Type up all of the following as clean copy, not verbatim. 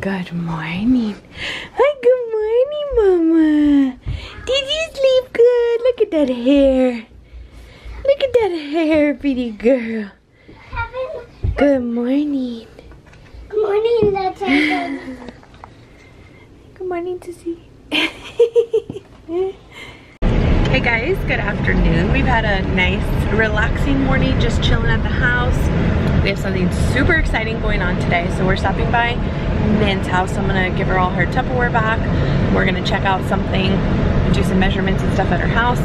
Good morning. Hi, good morning, Mama. Did you sleep good? Look at that hair. Look at that hair, pretty girl. Good morning. Good morning, Natalia. Good morning, Sissy. Hey guys, good afternoon. We've had a nice, relaxing morning, just chilling at the house. We have something super exciting going on today, so we're stopping by Nin's house. I'm gonna give her all her Tupperware back. We're gonna check out something, do some measurements and stuff at her house,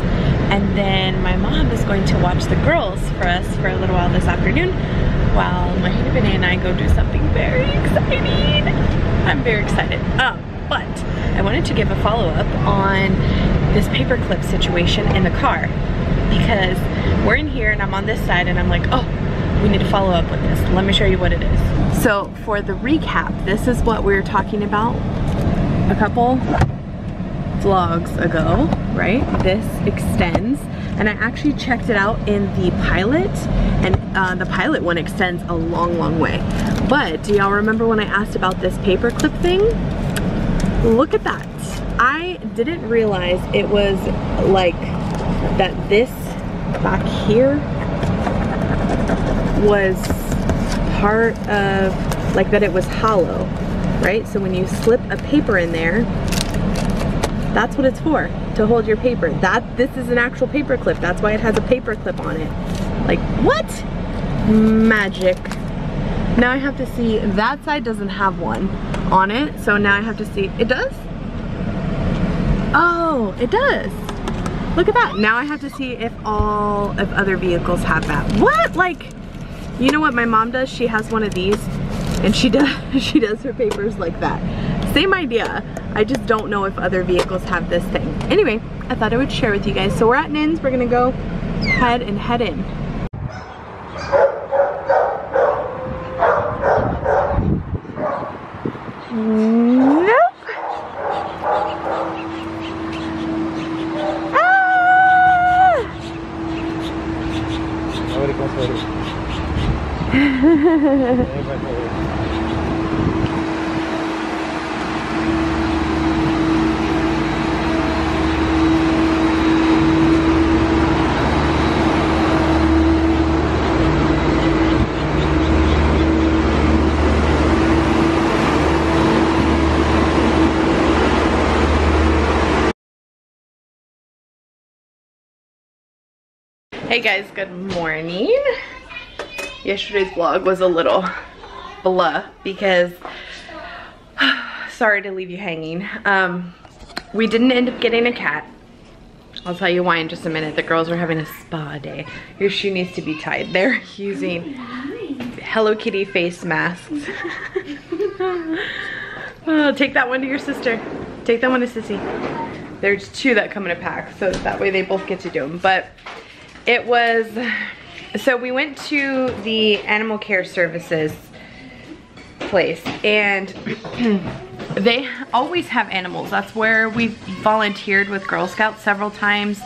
and then my mom is going to watch the girls for us for a little while this afternoon while my husband and I go do something very exciting. I'm very excited. But I wanted to give a follow-up on this paperclip situation in the car, because we're in here and I'm on this side and I'm like, oh, we need to follow up with this. Let me show you what it is. So for the recap, this is what we were talking about a couple vlogs ago, right? This extends, and I actually checked it out in the pilot, and the pilot one extends a long, long way. But do y'all remember when I asked about this paperclip thing? Look at that. I didn't realize it was like that this back here was part of, like that it was hollow, right? So when you slip a paper in there, that's what it's for, to hold your paper. This is an actual paper clip. That's why it has a paper clip on it. Like, what? Magic. Now I have to see, that side doesn't have one on it, so now I have to see, it does? Oh, it does. Look at that. Now I have to see if all of other vehicles have that. What? Like, you know what my mom does? She has one of these, and she does her papers like that. Same idea. I just don't know if other vehicles have this thing. Anyway, I thought I would share with you guys. So we're at Nin's. We're gonna go head in. Nope. Hey guys, good morning. Yesterday's vlog was a little blah because, sorry to leave you hanging. We didn't end up getting a cat. I'll tell you why in just a minute. The girls are having a spa day. Your shoe needs to be tied. They're using Hello Kitty face masks. Oh, take that one to your sister. Take that one to Sissy. There's two that come in a pack, so that way they both get to do them. But it was, so we went to the animal care services place, and they always have animals. That's where we've volunteered with Girl Scouts several times.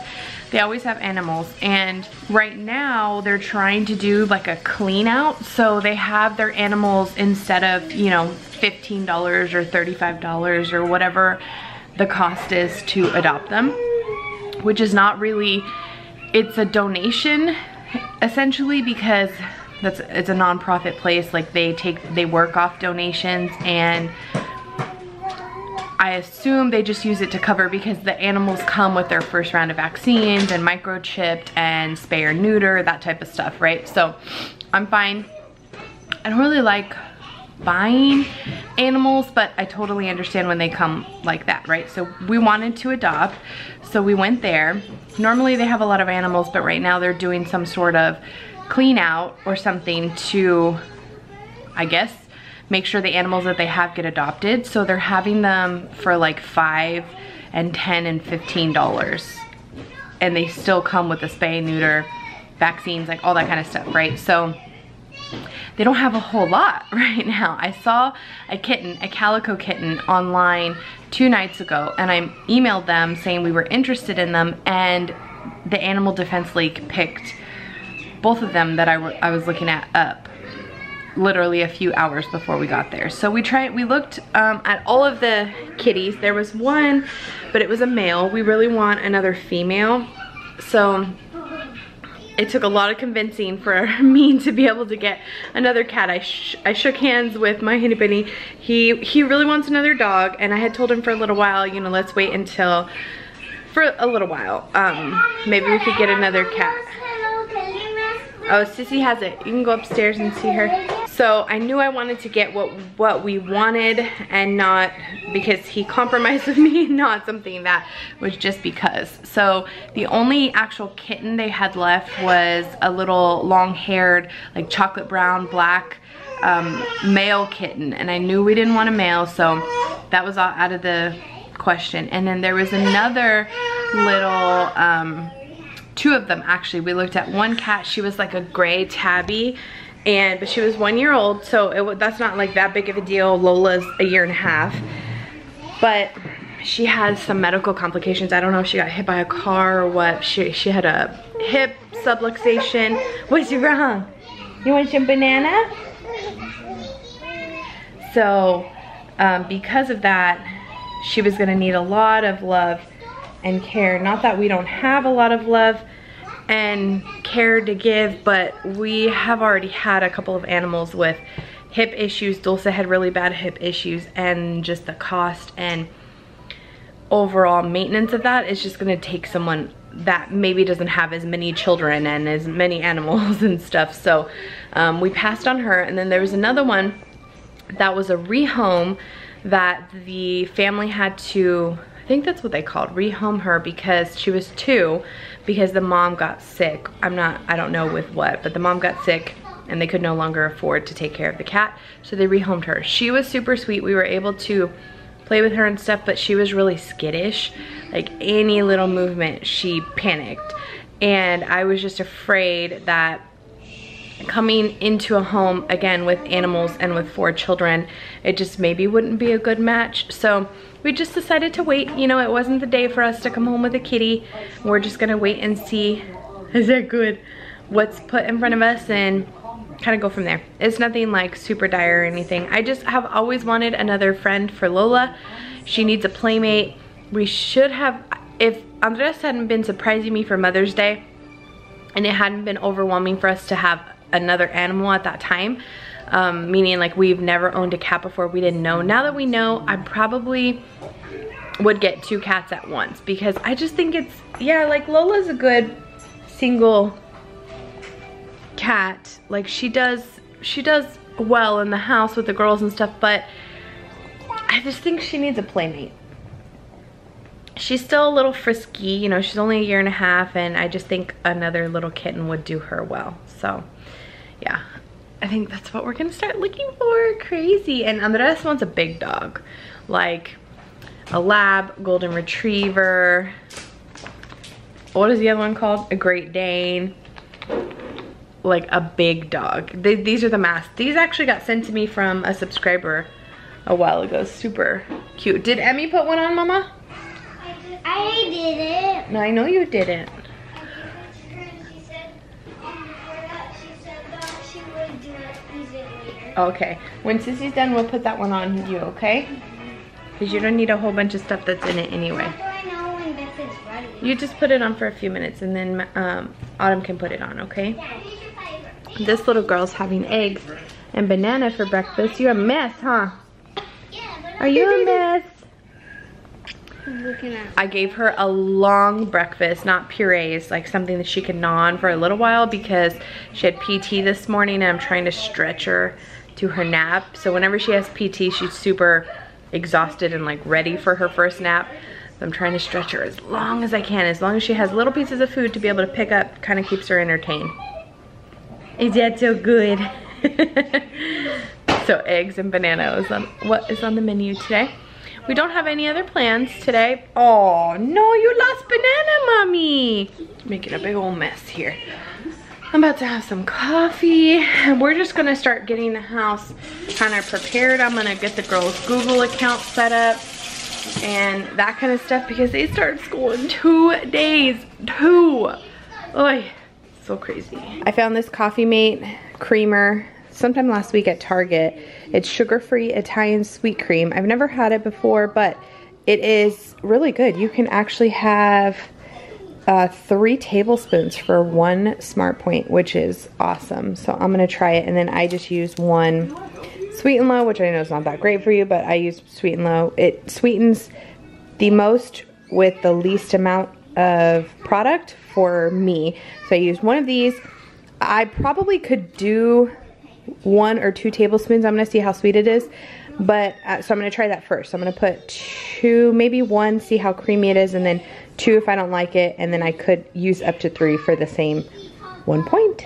They always have animals, and right now they're trying to do like a clean out. So they have their animals, instead of, you know, $15 or $35 or whatever the cost is to adopt them, which is not really, it's a donation essentially, because it's a non-profit place. Like they work off donations, and I assume they just use it to cover, because the animals come with their first round of vaccines and microchipped and spay or neuter, that type of stuff, right? So I'm fine. I don't really like buying animals, but I totally understand when they come like that, right? So we wanted to adopt, so we went there. Normally they have a lot of animals, but right now they're doing some sort of clean out or something to, I guess, make sure the animals that they have get adopted. So they're having them for like $5 and $10 and $15, and they still come with a spay, neuter, vaccines, like all that kind of stuff, right? So they don't have a whole lot right now. I saw a kitten, a calico kitten, online 2 nights ago, and I emailed them saying we were interested in them, and the Animal Defense League picked both of them that I was looking at up. literally a few hours before we got there. So we looked at all of the kitties. There was one, but it was a male. We really want another female. So it took a lot of convincing for me to be able to get another cat. I shook hands with my Henny Penny. He really wants another dog, and I had told him for a little while, you know, let's wait until, for a little while, maybe we could get another cat. Oh, Sissy has it. You can go upstairs and see her. So I knew I wanted to get what we wanted, and not because he compromised with me, not something that was just because. So the only actual kitten they had left was a little long-haired, like chocolate brown, black male kitten, and I knew we didn't want a male, so that was all out of the question. And then there was another little, two of them actually. We looked at one cat. She was like a gray tabby, but she was 1 year old, so that's not like that big of a deal. Lola's a year and a half, but she has some medical complications. I don't know if she got hit by a car or what. She had a hip subluxation. What's wrong? You want some banana? So because of that, she was gonna need a lot of love and care. Not that we don't have a lot of love and care to give, but we have already had a couple of animals with hip issues. Dulce had really bad hip issues, and just the cost and overall maintenance of that is just gonna take someone that maybe doesn't have as many children and as many animals and stuff. So we passed on her. And then there was another one that was a rehome that the family had to, I think that's what they called, rehome her, because she was 2, because the mom got sick. I don't know with what, but the mom got sick and they could no longer afford to take care of the cat, so they rehomed her. She was super sweet. We were able to play with her and stuff, but she was really skittish. Like any little movement, she panicked. And I was just afraid that coming into a home again with animals and with 4 children, it just maybe wouldn't be a good match. So we just decided to wait. You know, it wasn't the day for us to come home with a kitty. We're just gonna wait and see, is that good, what's put in front of us, and kind of go from there. It's nothing like super dire or anything. I just have always wanted another friend for Lola. She needs a playmate. We should have, if Andres hadn't been surprising me for Mother's Day and it hadn't been overwhelming for us to have another animal at that time, meaning like we've never owned a cat before, we didn't know. Now that we know, I probably would get 2 cats at once, because I just think it's, yeah, like Lola's a good single cat. Like she does well in the house with the girls and stuff, but I just think she needs a playmate. She's still a little frisky, you know, she's only a year and a half, and I just think another little kitten would do her well. So yeah, I think that's what we're gonna start looking for. Crazy. And Andres wants a big dog, like a lab, golden retriever. What is the other one called? A Great Dane. Like a big dog. These are the masks. These actually got sent to me from a subscriber a while ago. Super cute. Did Emmy put one on, Mama? I didn't. No, I know you didn't. Okay, when Sissy's done, we'll put that one on you, okay? Because you don't need a whole bunch of stuff that's in it anyway. How do I know when this is ready? You just put it on for a few minutes, and then Autumn can put it on, okay? This little girl's having eggs and banana for breakfast. You're a mess, huh? Are you a mess? Looking at. I gave her a long breakfast, not purees, like something that she could gnaw on for a little while, because she had PT this morning and I'm trying to stretch her to her nap. So whenever she has PT, she's super exhausted and like ready for her first nap. So I'm trying to stretch her as long as I can. As long as she has little pieces of food to be able to pick up, kind of keeps her entertained. Is that so good? So eggs and banana is on what is on the menu today. We don't have any other plans today. Oh no, you lost banana, Mommy. Making a big old mess here. I'm about to have some coffee, and we're just gonna start getting the house kind of prepared. I'm gonna get the girls' Google account set up and that kind of stuff, because they start school in 2 days. 2. Oy, so crazy. I found this Coffee Mate creamer sometime last week at Target. It's sugar-free Italian sweet cream. I've never had it before, but it is really good. You can actually have 3 tablespoons for 1 Smart Point, which is awesome. So I'm gonna try it, and then I just use 1 Sweet and Low, which I know is not that great for you, but I use Sweet and Low. It sweetens the most with the least amount of product for me. So I use 1 of these. I probably could do 1 or 2 tablespoons. I'm gonna see how sweet it is. But, so I'm gonna try that first. So I'm gonna put 2, maybe 1, see how creamy it is, and then 2 if I don't like it, and then I could use up to 3 for the same 1 point.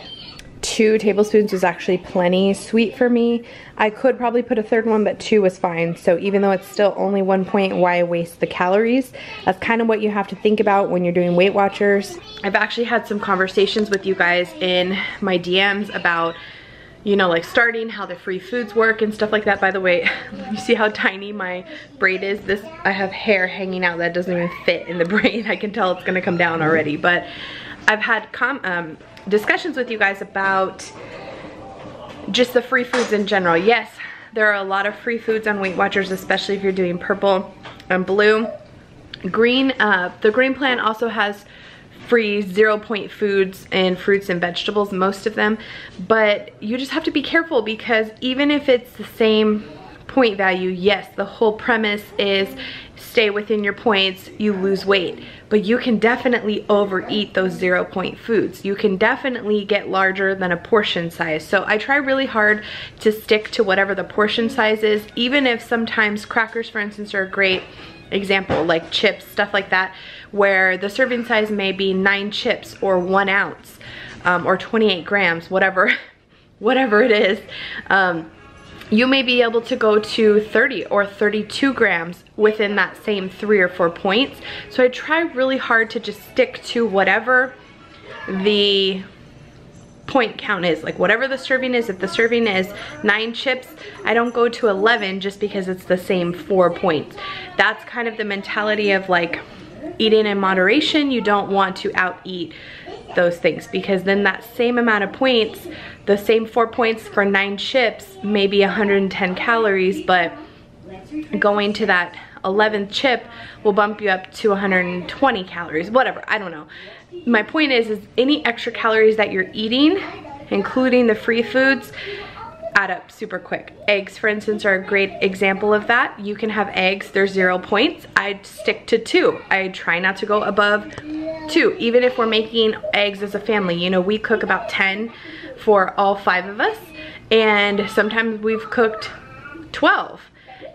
2 tablespoons is actually plenty sweet for me. I could probably put a 3rd one, but 2 was fine. So even though it's still only 1 point, why waste the calories? That's kind of what you have to think about when you're doing Weight Watchers. I've actually had some conversations with you guys in my DMs about, you know, like starting, how the free foods work and stuff like that. By the way, you see how tiny my braid is? I have hair hanging out that doesn't even fit in the braid. I can tell it's gonna come down already, but I've had discussions with you guys about just the free foods in general. Yes, there are a lot of free foods on Weight Watchers, especially if you're doing purple and blue. Green, the green plan also has free 0 point foods and fruits and vegetables, most of them, but you just have to be careful, because even if it's the same point value, yes, the whole premise is stay within your points, you lose weight, but you can definitely overeat those 0 point foods. You can definitely get larger than a portion size. So I try really hard to stick to whatever the portion size is, even if sometimes crackers, for instance, are a great example, like chips, stuff like that, where the serving size may be 9 chips or 1 ounce, or 28 grams, whatever it is. You may be able to go to 30 or 32 grams within that same 3 or 4 points. So I try really hard to just stick to whatever the point count is, like whatever the serving is. If the serving is 9 chips, I don't go to 11 just because it's the same 4 points. That's kind of the mentality of like eating in moderation. You don't want to out eat those things, because then that same amount of points, the same 4 points for 9 chips, may be 110 calories, but going to that 11th chip will bump you up to 120 calories, whatever, I don't know. My point is any extra calories that you're eating, including the free foods, add up super quick. Eggs, for instance, are a great example of that. You can have eggs, they're 0 points. I'd stick to 2. I try not to go above 2, even if we're making eggs as a family. You know, we cook about 10 for all 5 of us, and sometimes we've cooked 12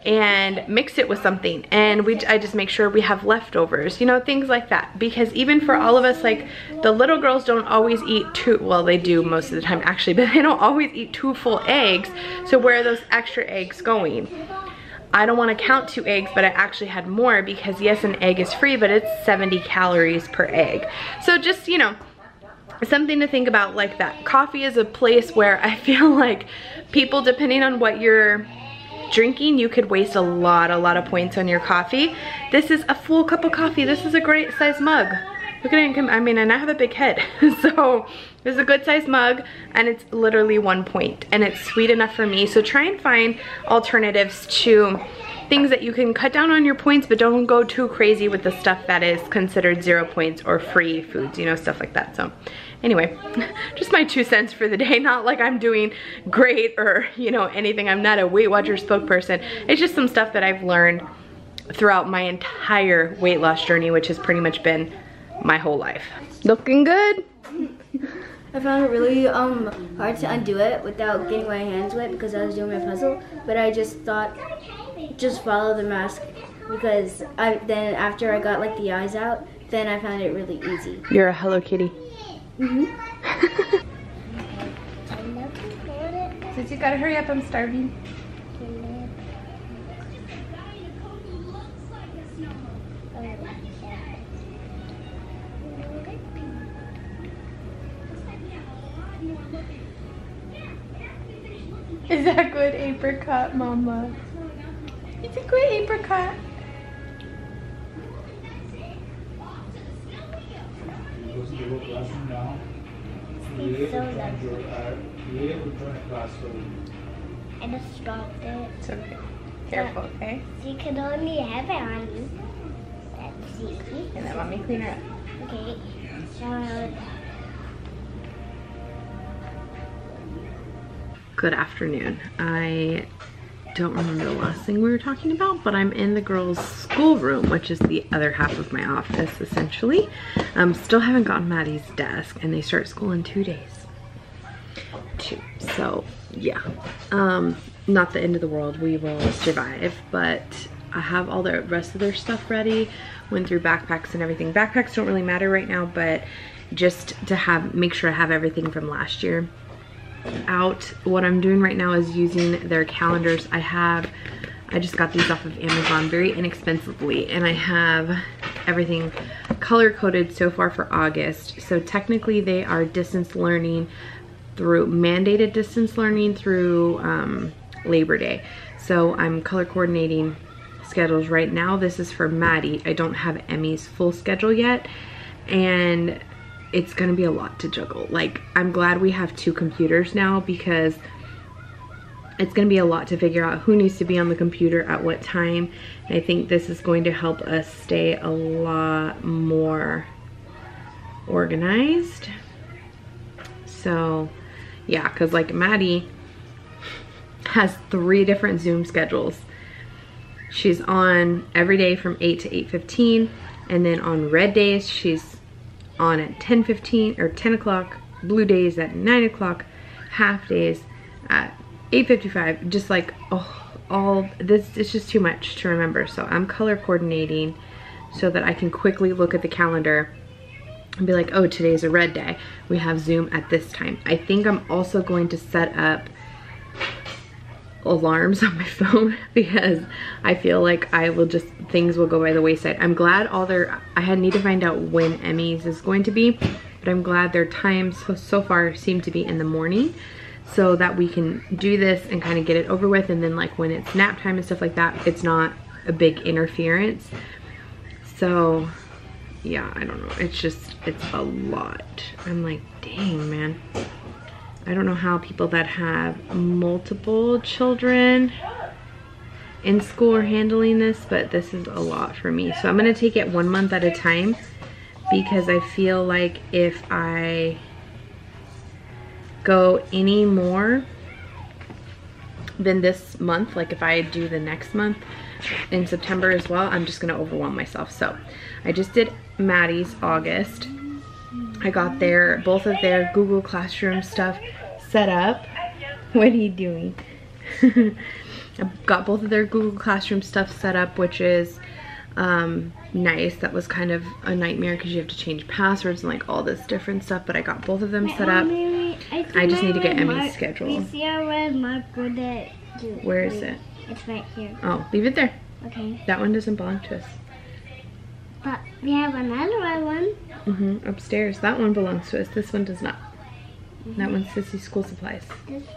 and mix it with something, and I just make sure we have leftovers, you know, things like that. Because even for all of us, like the little girls don't always eat 2, well, they do most of the time actually, but they don't always eat 2 full eggs. So where are those extra eggs going? I don't want to count 2 eggs, but I actually had more, because yes, an egg is free, but it's 70 calories per egg. So just, you know, something to think about like that. Coffee is a place where I feel like people, depending on what you're drinking, you could waste a lot of points on your coffee. This is a full cup of coffee. This is a great size mug. Look at it, I mean, and I have a big head. So this is a good size mug, and it's literally 1 point, and it's sweet enough for me. So try and find alternatives to things that you can cut down on your points, but don't go too crazy with the stuff that is considered 0 points or free foods, you know, stuff like that. So anyway, just my 2 cents for the day. Not like I'm doing great or, you know, anything. I'm not a Weight Watchers spokesperson. It's just some stuff that I've learned throughout my entire weight loss journey, which has pretty much been my whole life. Looking good. I found it really hard to undo it without getting my hands wet, because I was doing my puzzle, but I just thought, just follow the mask, because then after I got like the eyes out, then I found it really easy. You're a Hello Kitty. Since you gotta hurry up, I'm starving. Is that good apricot, Mama? It's a good apricot. It's so lovely. I just dropped it. It's okay. Careful, okay? You can only have it on you. Let's see. And then let me clean her up. Okay. So, good afternoon. I don't remember the last thing we were talking about, but I'm in the girls' schoolroom, which is the other half of my office, essentially. Still haven't gotten Maddie's desk, and they start school in 2 days. So, yeah. Not the end of the world. We will survive, but I have all the rest of their stuff ready. Went through backpacks and everything. Backpacks don't really matter right now, but just to make sure I have everything from last year out. What I'm doing right now is using their calendars. I just got these off of Amazon very inexpensively, and I have everything color coded so far for August. So technically they are distance learning through mandated distance learning through Labor Day. So I'm color coordinating schedules right now. This is for Maddie. I don't have Emmy's full schedule yet, and it's gonna be a lot to juggle. Like, I'm glad we have 2 computers now, because it's gonna be a lot to figure out who needs to be on the computer at what time. And I think this is going to help us stay a lot more organized. So yeah, because like Maddie has 3 different Zoom schedules. She's on every day from 8 to 8:15, and then on red days she's on at 10:15 or 10 o'clock, blue days at 9 o'clock, half days at 8:55. Just like, oh, all this, it's just too much to remember. So I'm color coordinating so that I can quickly look at the calendar and be like, oh, today's a red day. We have Zoom at this time. I think I'm also going to set up alarms on my phone, because I feel like things will go by the wayside. I'm glad I need to find out when Emmy's is going to be, but I'm glad their times so far seem to be in the morning, so that we can do this and kind of get it over with. And then like when it's nap time and stuff like that, it's not a big interference. So yeah, I don't know. It's a lot. I'm like, dang, man. I don't know how people that have multiple children in school are handling this, but this is a lot for me. So I'm gonna take it 1 month at a time, because I feel like if I go any more than this month, like if I do the next month in September as well, I'm just gonna overwhelm myself. So I just did Maddie's August. I got both of their Google Classroom stuff set up. What are you doing? I got both of their Google Classroom stuff set up, which is nice. That was kind of a nightmare because you have to change passwords and like all this different stuff, but I got both of them set up. I just need to get Emmy's schedule. Where is it? It's right here. Oh, leave it there. Okay. That one doesn't belong to us. But we have another one. Upstairs. That one belongs to us. This one does not. That one's Sissy's school supplies.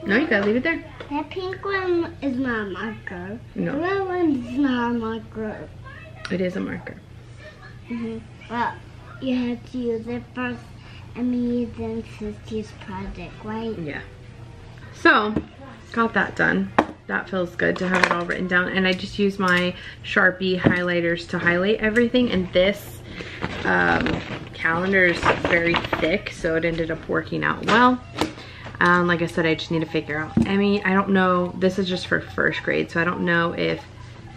No, you gotta leave it there. That pink one is not a marker. No. The red one is not a marker. It is a marker. Well, you have to use it first, Emmy, then Sissy's project, right? Yeah. So, got that done. That feels good to have it all written down. And I just use my Sharpie highlighters to highlight everything. And this calendar is very thick, so it ended up working out well. Like I said, I just need to figure out Emmy. I don't know, this is just for 1st grade, so I don't know if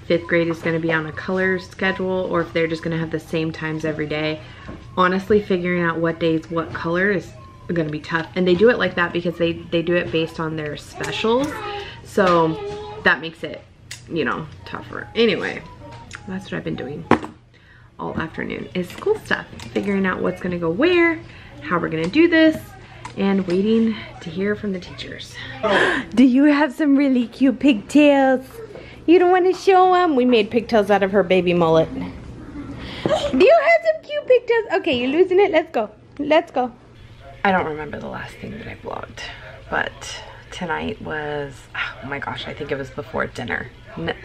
5th grade is going to be on a color schedule or if they're just going to have the same times every day. Honestly, figuring out what days what color is going to be tough. And they do it like that because they do it based on their specials, so that makes it, you know, tougher. Anyway, that's what I've been doing all afternoon, is school stuff, figuring out what's gonna go where, how we're gonna do this, and waiting to hear from the teachers. Do you have some really cute pigtails? You don't want to show them? We made pigtails out of her baby mullet. Do you have some cute pigtails? Okay, you're losing it. Let's go. Let's go. I don't remember the last thing that I vlogged, but tonight was, oh my gosh, I think it was before dinner.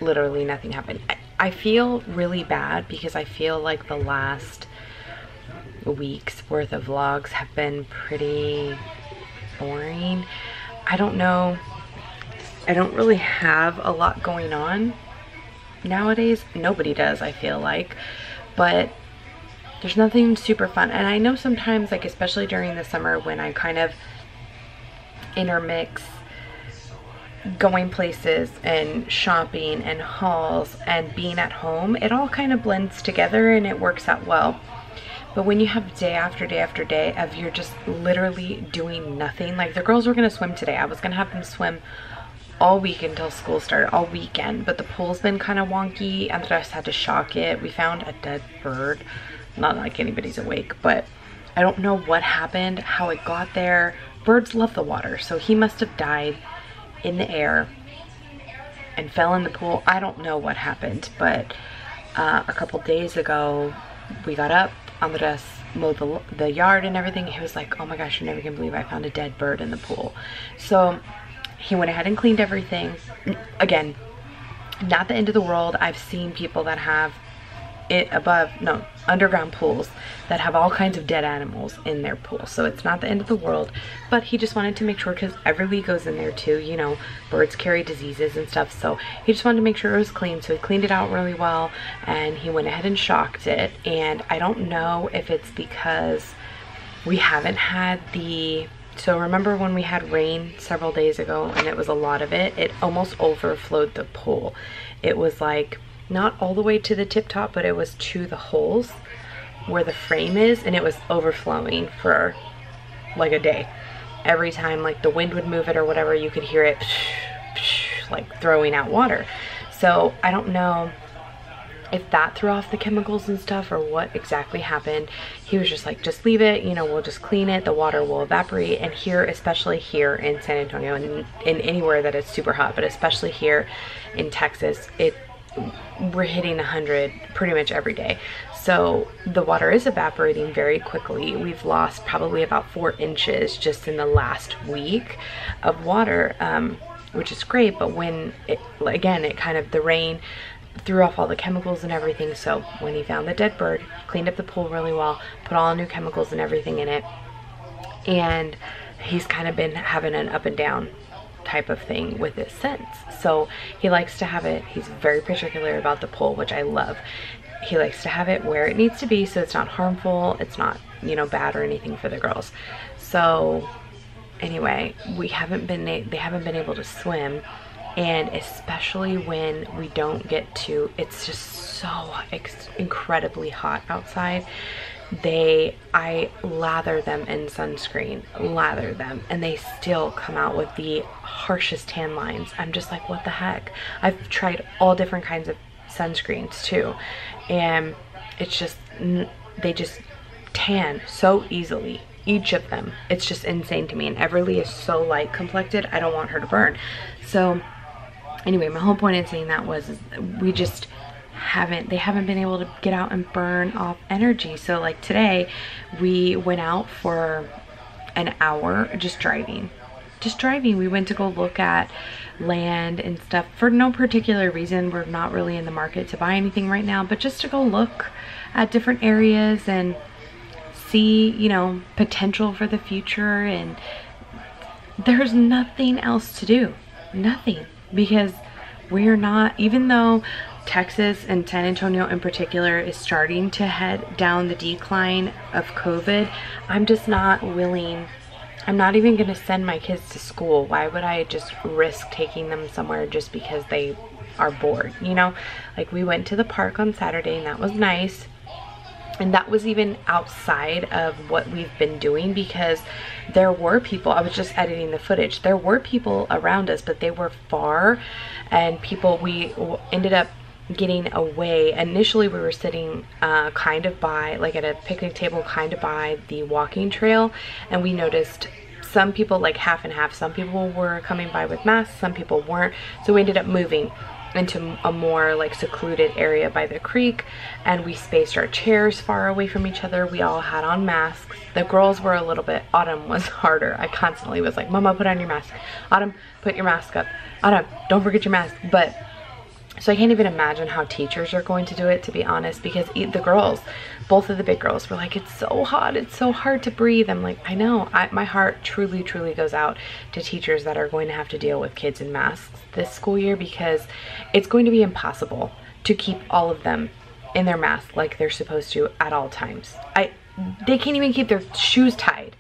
Literally nothing happened. I feel really bad because I feel like the last week's worth of vlogs have been pretty boring. I don't know. I don't really have a lot going on nowadays. Nobody does, I feel like. But there's nothing super fun. And I know sometimes, like especially during the summer when I kind of intermix going places and shopping and hauls and being at home, it all kind of blends together and it works out well. But when you have day after day after day of you're just literally doing nothing, like the girls were gonna swim today. I was gonna have them swim all week until school started, all weekend, but the pool's been kind of wonky. Andres had to shock it. We found a dead bird. Not like anybody's awake, but I don't know what happened, how it got there. Birds love the water, so he must have died in the air and fell in the pool. I don't know what happened, but a couple days ago we got up, Andres mowed the yard and everything. He was like, oh my gosh, you're never gonna believe I found a dead bird in the pool. So he went ahead and cleaned everything. Again, not the end of the world. I've seen people that have underground pools that have all kinds of dead animals in their pool, so it's not the end of the world. But he just wanted to make sure, because everybody goes in there too, you know, birds carry diseases and stuff, so he just wanted to make sure it was clean. So he cleaned it out really well and he went ahead and shocked it. And I don't know if it's because we haven't had so remember when we had rain several days ago and it was a lot of it, it almost overflowed the pool. It was like not all the way to the tip top, but it was to the holes where the frame is, and it was overflowing for like a day. Every time like the wind would move it or whatever, you could hear it like throwing out water. So I don't know if that threw off the chemicals and stuff or what exactly happened. He was just like, just leave it, you know, we'll just clean it, the water will evaporate. And here, especially here in San Antonio and in anywhere that is super hot, but especially here in Texas, we're hitting 100 pretty much every day. So the water is evaporating very quickly. We've lost probably about 4 inches just in the last week of water, which is great. But when it kind of, the rain threw off all the chemicals and everything. So when he found the dead bird, cleaned up the pool really well, put all new chemicals and everything in it. And he's kind of been having an up and down type of thing with it since. So he likes to have it, he's very particular about the pool, which I love. He likes to have it where it needs to be, so it's not harmful, it's not, you know, bad or anything for the girls. So anyway, they haven't been able to swim, and especially when we don't get to, it's just so incredibly hot outside. I lather them in sunscreen, and they still come out with the harshest tan lines. I'm just like, what the heck? I've tried all different kinds of sunscreens too, and it's just, they just tan so easily, each of them. It's just insane to me. And Everly is so light complected, I don't want her to burn. So anyway, my whole point in saying that was they haven't been able to get out and burn off energy. So like today we went out for an hour just driving. We went to go look at land and stuff for no particular reason. We're not really in the market to buy anything right now, but just to go look at different areas and see, you know, potential for the future. And there's nothing else to do, nothing, because we're not, even though Texas and San Antonio in particular is starting to head down the decline of COVID, I'm just not willing. I'm not even going to send my kids to school. Why would I just risk taking them somewhere just because they are bored, you know? Like, we went to the park on Saturday and that was nice. And that was even outside of what we've been doing, because there were people, I was just editing the footage, there were people around us, but they were far, and people, we ended up getting away. Initially we were sitting kind of by, like at a picnic table kind of by the walking trail, and we noticed some people, like half and half. Some people were coming by with masks, some people weren't, so we ended up moving into a more like secluded area by the creek, and we spaced our chairs far away from each other. We all had on masks. The girls were a little bit, Autumn was harder. I constantly was like, Mama, put on your mask. Autumn, put your mask up. Autumn, don't forget your mask. But So I can't even imagine how teachers are going to do it, to be honest, because the girls, both of the big girls were like, it's so hot, it's so hard to breathe. I'm like, I know. My heart truly, truly goes out to teachers that are going to have to deal with kids in masks this school year, because it's going to be impossible to keep all of them in their mask like they're supposed to at all times. They can't even keep their shoes tied,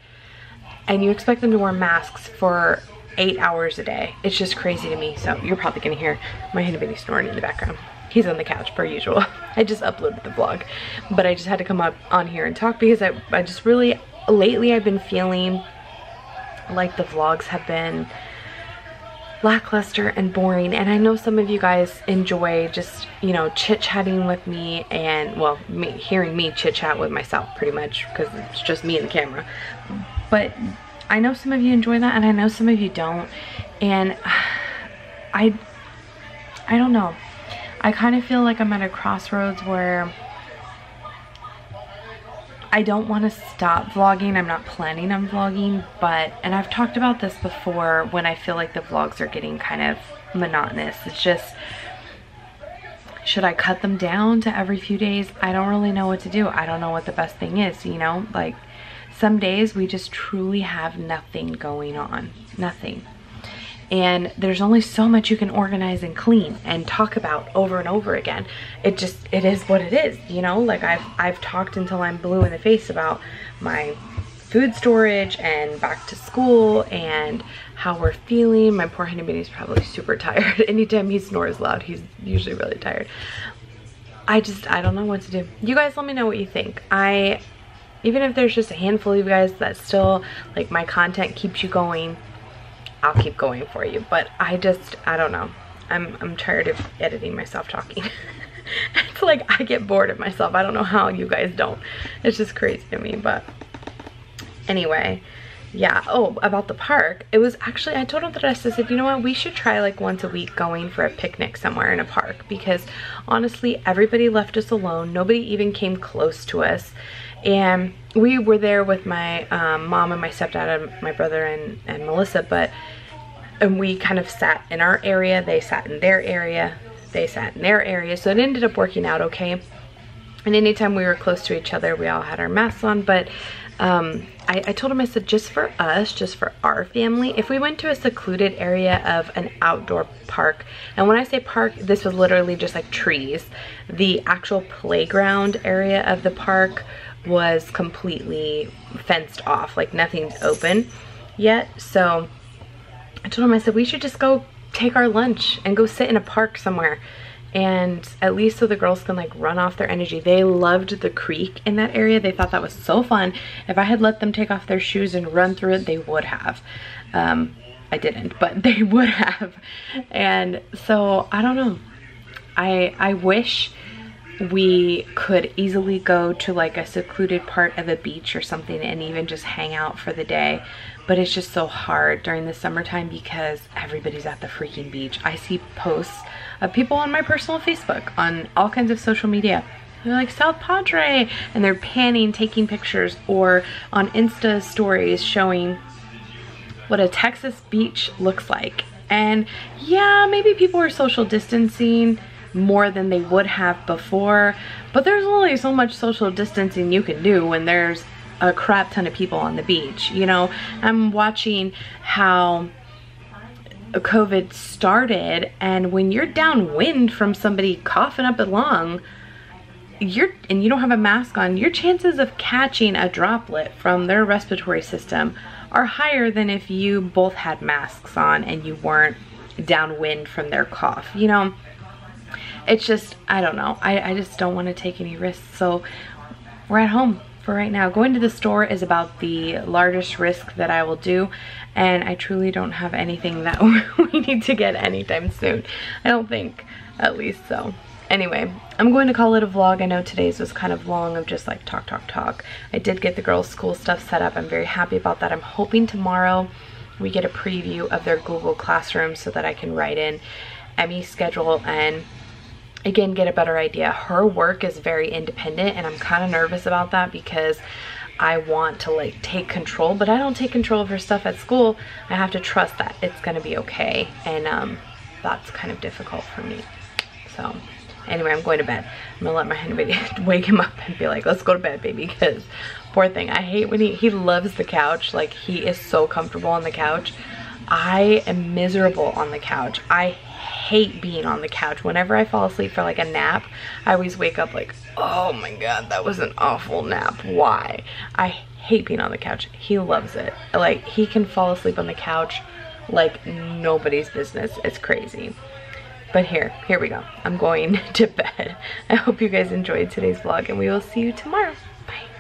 and you expect them to wear masks for 8 hours a day. It's just crazy to me. So you're probably gonna hear my handy baby snoring in the background. He's on the couch per usual. I just uploaded the vlog, but I just had to come up on here and talk because I just really, lately I've been feeling like the vlogs have been lackluster and boring, and I know some of you guys enjoy just, you know, chit-chatting with me, and well, hearing me chit-chat with myself pretty much, because it's just me and the camera. But I know some of you enjoy that, and I know some of you don't, and I don't know. I kind of feel like I'm at a crossroads where I don't want to stop vlogging. I'm not planning on vlogging, but, and I've talked about this before, when I feel like the vlogs are getting kind of monotonous. It's just, should I cut them down to every few days? I don't really know what to do. I don't know what the best thing is, you know? Like, some days we just truly have nothing going on, nothing. And there's only so much you can organize and clean and talk about over and over again. It is what it is, you know? Like, I've talked until I'm blue in the face about my food storage and back to school and how we're feeling. My poor honey baby's probably super tired. Anytime he snores loud, he's usually really tired. I don't know what to do. You guys let me know what you think. Even if there's just a handful of you guys that still, like, my content keeps you going, I'll keep going for you. But I don't know. I'm tired of editing myself talking. It's like I get bored of myself. I don't know how you guys don't. It's just crazy to me. But anyway, yeah. Oh, about the park. It was actually, I told him that I said, you know what, we should try like once a week going for a picnic somewhere in a park, because honestly, everybody left us alone. Nobody even came close to us. And we were there with my mom and my stepdad and my brother and Melissa, and we kind of sat in our area, they sat in their area, they sat in their area, so it ended up working out okay. And anytime we were close to each other, we all had our masks on. But I told him, I said, just for us, just for our family, if we went to a secluded area of an outdoor park, and when I say park, this was literally just like trees. The actual playground area of the park was completely fenced off, like nothing's open yet. So I told him, I said, we should just go take our lunch and go sit in a park somewhere, and at least so the girls can like run off their energy. They loved the creek in that area. They thought that was so fun. If I had let them take off their shoes and run through it, they would have. I didn't, but they would have. And so I don't know. I wish we could easily go to like a secluded part of the beach or something and even just hang out for the day, but it's just so hard during the summertime because everybody's at the freaking beach. I see posts of people on my personal Facebook, on all kinds of social media, they're like South Padre, and they're panning, taking pictures, or on Insta stories showing what a Texas beach looks like. And yeah, maybe people are social distancing more than they would have before, but there's only so much social distancing you can do when there's a crap ton of people on the beach, you know? I'm watching how COVID started, and when you're downwind from somebody coughing up a lung, and you don't have a mask on, your chances of catching a droplet from their respiratory system are higher than if you both had masks on and you weren't downwind from their cough, you know? It's just, I don't know. I just don't want to take any risks. So we're at home for right now. Going to the store is about the largest risk that I will do, and I truly don't have anything that we need to get anytime soon. I don't think, at least. So anyway, I'm going to call it a vlog. I know today's was kind of long of just like talk. I did get the girls' school stuff set up. I'm very happy about that. I'm hoping tomorrow we get a preview of their Google Classroom so that I can write in Emmy's schedule and again get a better idea. Her work is very independent, and I'm kind of nervous about that because I want to like take control, but I don't take control of her stuff at school. I have to trust that it's gonna be okay, and that's kind of difficult for me. So anyway, I'm going to bed. I'm gonna let my honey wake him up and be like, let's go to bed, baby, because poor thing. I hate when he loves the couch. Like, he is so comfortable on the couch. I am miserable on the couch. I hate being on the couch. Whenever I fall asleep for like a nap, I always wake up like, oh my god, that was an awful nap. Why? I hate being on the couch. He loves it. Like, he can fall asleep on the couch like nobody's business. It's crazy. But here we go. I'm going to bed. I hope you guys enjoyed today's vlog, and we will see you tomorrow. Bye.